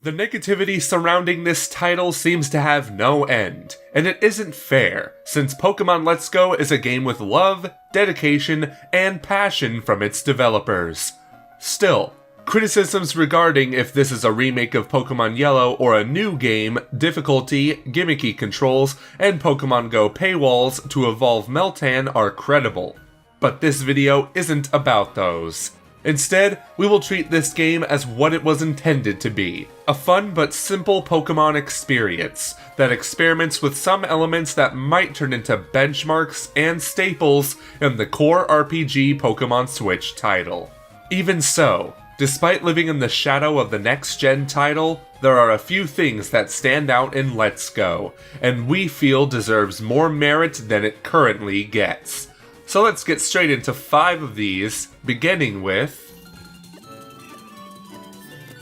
The negativity surrounding this title seems to have no end, and it isn't fair, since Pokemon Let's Go is a game with love, dedication, and passion from its developers. Still, criticisms regarding if this is a remake of Pokemon Yellow or a new game, difficulty, gimmicky controls, and Pokemon Go paywalls to evolve Meltan are credible. But this video isn't about those. Instead, we will treat this game as what it was intended to be. A fun but simple Pokemon experience that experiments with some elements that might turn into benchmarks and staples in the core RPG Pokemon Switch title. Even so, despite living in the shadow of the next-gen title, there are a few things that stand out in Let's Go, and we feel deserves more merit than it currently gets. So let's get straight into 5 of these, beginning with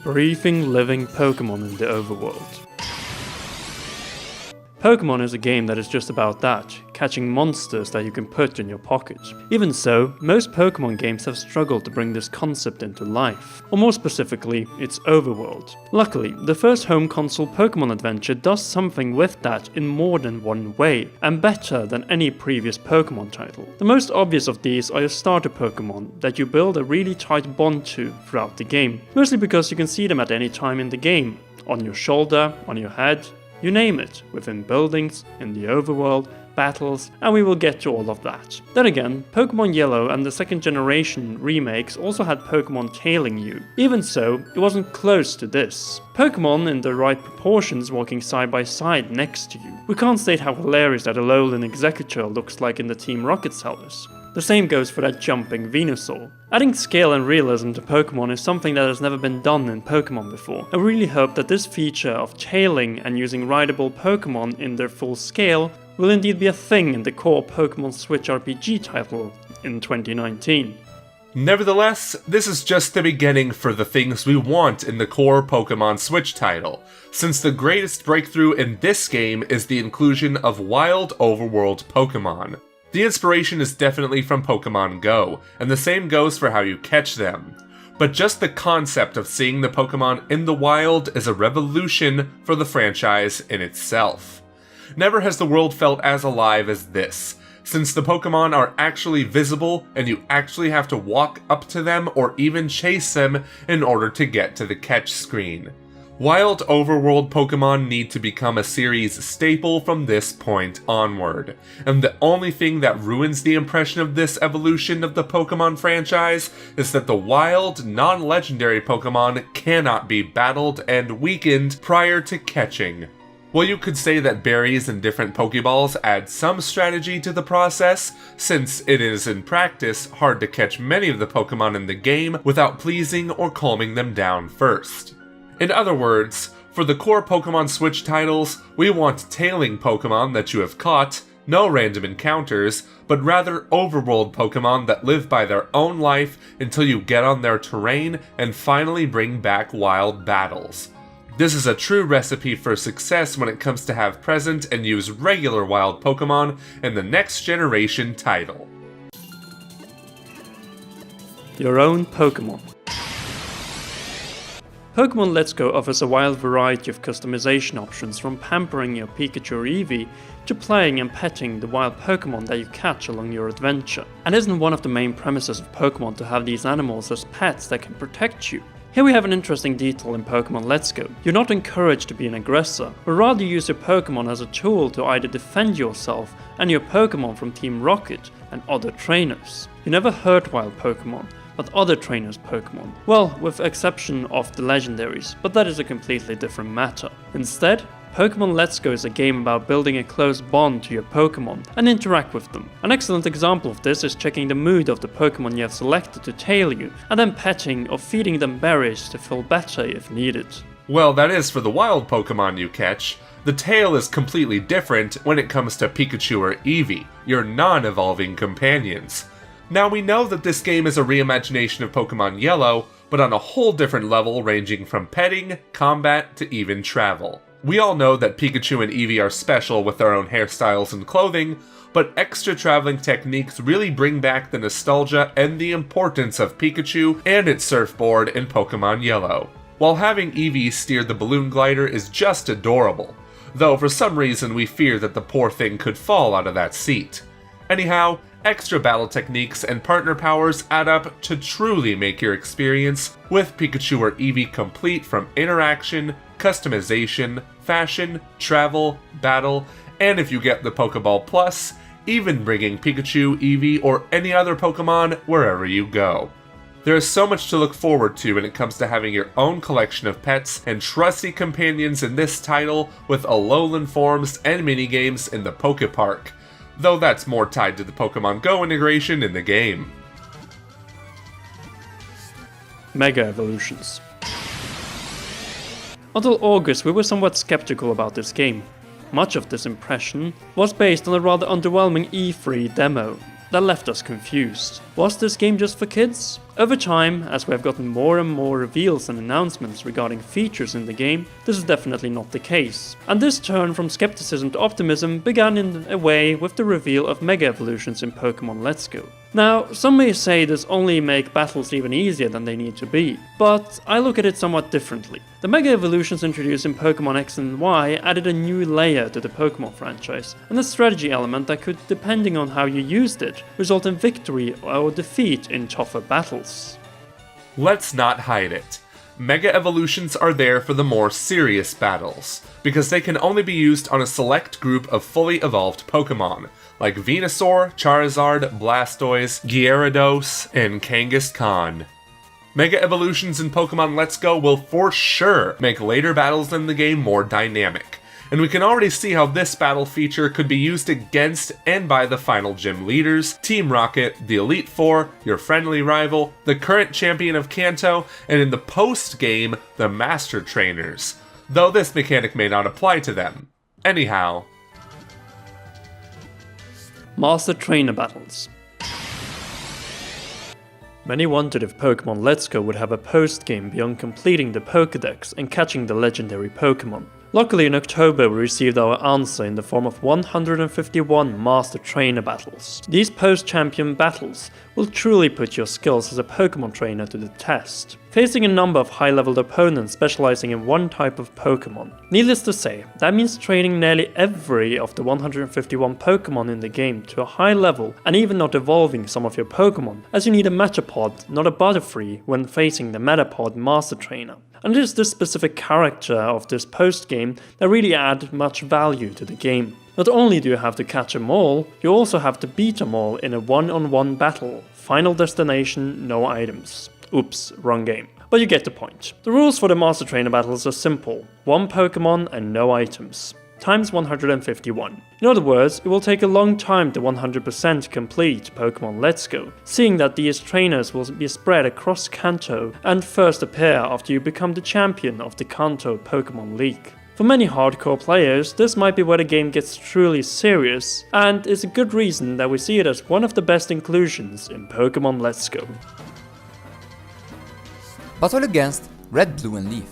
breathing, living Pokemon in the overworld. Pokemon is a game that is just about that, catching monsters that you can put in your pocket. Even so, most Pokemon games have struggled to bring this concept into life, or more specifically, its overworld. Luckily, the first home console Pokemon adventure does something with that in more than one way, and better than any previous Pokemon title. The most obvious of these are your starter Pokemon that you build a really tight bond to throughout the game, mostly because you can see them at any time in the game, on your shoulder, on your head, you name it, within buildings, in the overworld, battles, and we will get to all of that. Then again, Pokemon Yellow and the second generation remakes also had Pokemon tailing you. Even so, it wasn't close to this. Pokemon in the right proportions walking side by side next to you. We can't state how hilarious that Alolan Exeggutor looks like in the Team Rocket sellers. The same goes for that jumping Venusaur. Adding scale and realism to Pokemon is something that has never been done in Pokemon before. I really hope that this feature of tailing and using rideable Pokemon in their full scale will indeed be a thing in the core Pokemon Switch RPG title in 2019. Nevertheless, this is just the beginning for the things we want in the core Pokemon Switch title, since the greatest breakthrough in this game is the inclusion of wild overworld Pokemon. The inspiration is definitely from Pokemon Go, and the same goes for how you catch them. But just the concept of seeing the Pokemon in the wild is a revolution for the franchise in itself. Never has the world felt as alive as this, since the Pokemon are actually visible and you actually have to walk up to them or even chase them in order to get to the catch screen. Wild overworld Pokemon need to become a series staple from this point onward, and the only thing that ruins the impression of this evolution of the Pokemon franchise is that the wild, non-legendary Pokemon cannot be battled and weakened prior to catching. While you could say that berries and different Pokeballs add some strategy to the process, since it is in practice hard to catch many of the Pokemon in the game without pleasing or calming them down first. In other words, for the core Pokemon Switch titles, we want tailing Pokemon that you have caught, no random encounters, but rather overworld Pokemon that live by their own life until you get on their terrain and finally bring back wild battles. This is a true recipe for success when it comes to have present and use regular wild Pokemon in the next generation title. Your own Pokemon. Pokemon Let's Go offers a wild variety of customization options, from pampering your Pikachu or Eevee to playing and petting the wild Pokemon that you catch along your adventure. And isn't one of the main premises of Pokemon to have these animals as pets that can protect you? Here we have an interesting detail in Pokemon Let's Go. You're not encouraged to be an aggressor, but rather use your Pokemon as a tool to either defend yourself and your Pokemon from Team Rocket and other trainers. You never hurt wild Pokemon, but other trainers' Pokemon. Well, with exception of the legendaries, but that is a completely different matter. Instead, Pokemon Let's Go is a game about building a close bond to your Pokemon and interact with them. An excellent example of this is checking the mood of the Pokemon you have selected to tail you, and then petting or feeding them berries to feel better if needed. Well, that is for the wild Pokemon you catch. The tale is completely different when it comes to Pikachu or Eevee, your non-evolving companions. Now, we know that this game is a reimagination of Pokemon Yellow, but on a whole different level, ranging from petting, combat, to even travel. We all know that Pikachu and Eevee are special with their own hairstyles and clothing, but extra traveling techniques really bring back the nostalgia and the importance of Pikachu and its surfboard in Pokemon Yellow. while having Eevee steer the balloon glider is just adorable, though for some reason we fear that the poor thing could fall out of that seat. Anyhow, extra battle techniques and partner powers add up to truly make your experience with Pikachu or Eevee complete from interaction, customization, fashion, travel, battle, and if you get the Pokeball Plus, even bringing Pikachu, Eevee, or any other Pokemon wherever you go. There is so much to look forward to when it comes to having your own collection of pets and trusty companions in this title with Alolan forms and minigames in the Pokepark, though that's more tied to the Pokemon Go integration in the game. Mega Evolutions. Until August, we were somewhat skeptical about this game. Much of this impression was based on a rather underwhelming E3 demo that left us confused. Was this game just for kids? Over time, as we have gotten more and more reveals and announcements regarding features in the game, this is definitely not the case. And this turn from skepticism to optimism began in a way with the reveal of Mega Evolutions in Pokemon Let's Go. Now, some may say this only make battles even easier than they need to be, but I look at it somewhat differently. The Mega Evolutions introduced in Pokemon X and Y added a new layer to the Pokemon franchise, and a strategy element that could, depending on how you used it, result in victory or defeat in tougher battles. Let's not hide it. Mega Evolutions are there for the more serious battles, because they can only be used on a select group of fully evolved Pokemon, like Venusaur, Charizard, Blastoise, Gyarados, and Kangaskhan. Mega Evolutions in Pokemon Let's Go will for sure make later battles in the game more dynamic, and we can already see how this battle feature could be used against and by the final gym leaders, Team Rocket, the Elite Four, your friendly rival, the current champion of Kanto, and in the post-game, the Master Trainers, though this mechanic may not apply to them. Anyhow, Master Trainer Battles. Many wondered if Pokemon Let's Go would have a post-game beyond completing the Pokédex and catching the legendary Pokemon. Luckily in October we received our answer in the form of 151 Master Trainer Battles. These post-champion battles will truly put your skills as a Pokemon trainer to the test, facing a number of high-leveled opponents specializing in one type of Pokemon. Needless to say, that means training nearly every of the 151 Pokemon in the game to a high level and even not evolving some of your Pokemon, as you need a Metapod, not a Butterfree, when facing the Metapod Master Trainer. And it is this specific character of this post-game that really add much value to the game. Not only do you have to catch them all, you also have to beat them all in a one-on-one battle. Final destination, no items. Oops, wrong game. But you get the point. The rules for the Master Trainer battles are simple. One Pokemon and no items. Times 151. In other words, it will take a long time to 100% complete Pokemon Let's Go, seeing that these trainers will be spread across Kanto and first appear after you become the champion of the Kanto Pokemon League. For many hardcore players, this might be where the game gets truly serious, and is a good reason that we see it as one of the best inclusions in Pokemon Let's Go. Battle against Red, Blue and Leaf.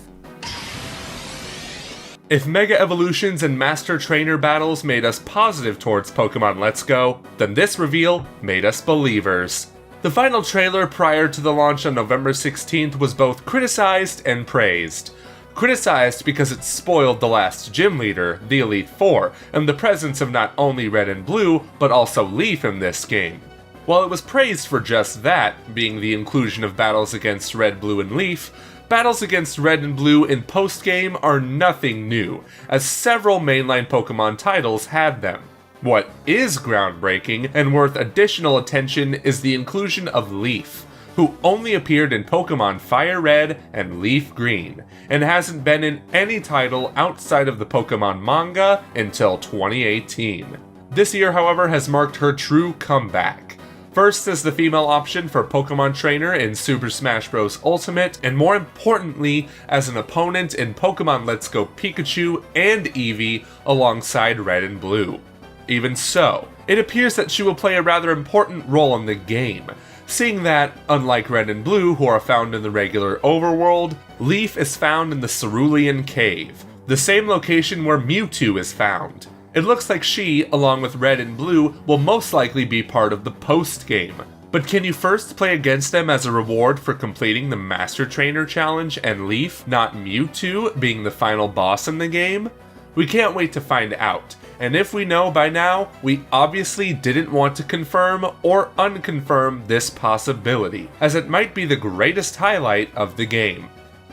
If Mega Evolutions and Master Trainer battles made us positive towards Pokemon Let's Go, then this reveal made us believers. The final trailer prior to the launch on November 16th was both criticized and praised. Criticized because it spoiled the last gym leader, the Elite Four, and the presence of not only Red and Blue, but also Leaf in this game. While it was praised for just that, being the inclusion of battles against Red, Blue, and Leaf, battles against Red and Blue in post-game are nothing new, as several mainline Pokemon titles had them. What is groundbreaking and worth additional attention is the inclusion of Leaf, who only appeared in Pokemon Fire Red and Leaf Green, and hasn't been in any title outside of the Pokemon manga until 2018. This year, however, has marked her true comeback. First as the female option for Pokemon Trainer in Super Smash Bros. Ultimate, and more importantly, as an opponent in Pokemon Let's Go Pikachu and Eevee alongside Red and Blue. Even so, it appears that she will play a rather important role in the game, seeing that, unlike Red and Blue who are found in the regular overworld, Leaf is found in the Cerulean Cave, the same location where Mewtwo is found. It looks like she, along with Red and Blue, will most likely be part of the post-game. But can you first play against them as a reward for completing the Master Trainer Challenge and Leaf, not Mewtwo, being the final boss in the game? We can't wait to find out, and if we know by now, we obviously didn't want to confirm or unconfirm this possibility, as it might be the greatest highlight of the game.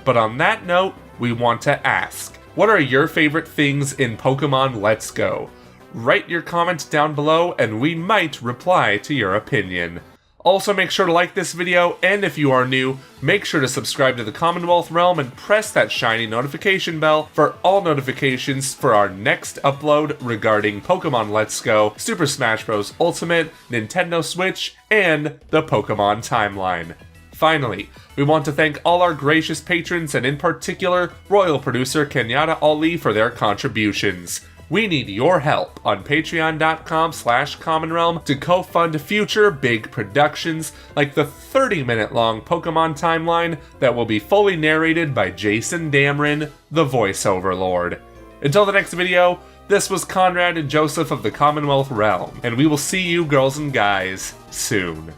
But on that note, we want to ask, what are your favorite things in Pokemon Let's Go? Write your comments down below and we might reply to your opinion. Also, make sure to like this video, and if you are new, make sure to subscribe to the Commonwealth Realm and press that shiny notification bell for all notifications for our next upload regarding Pokemon Let's Go, Super Smash Bros. Ultimate, Nintendo Switch, and the Pokemon Timeline. Finally, we want to thank all our gracious patrons and in particular, Royal Producer Kenyatta Ali for their contributions. We need your help on patreon.com/commonrealm to co-fund future big productions like the 30-minute long Pokemon Timeline that will be fully narrated by Jason Dameron, the voiceover lord. Until the next video, this was Conrad and Joseph of the Commonwealth Realm, and we will see you girls and guys soon.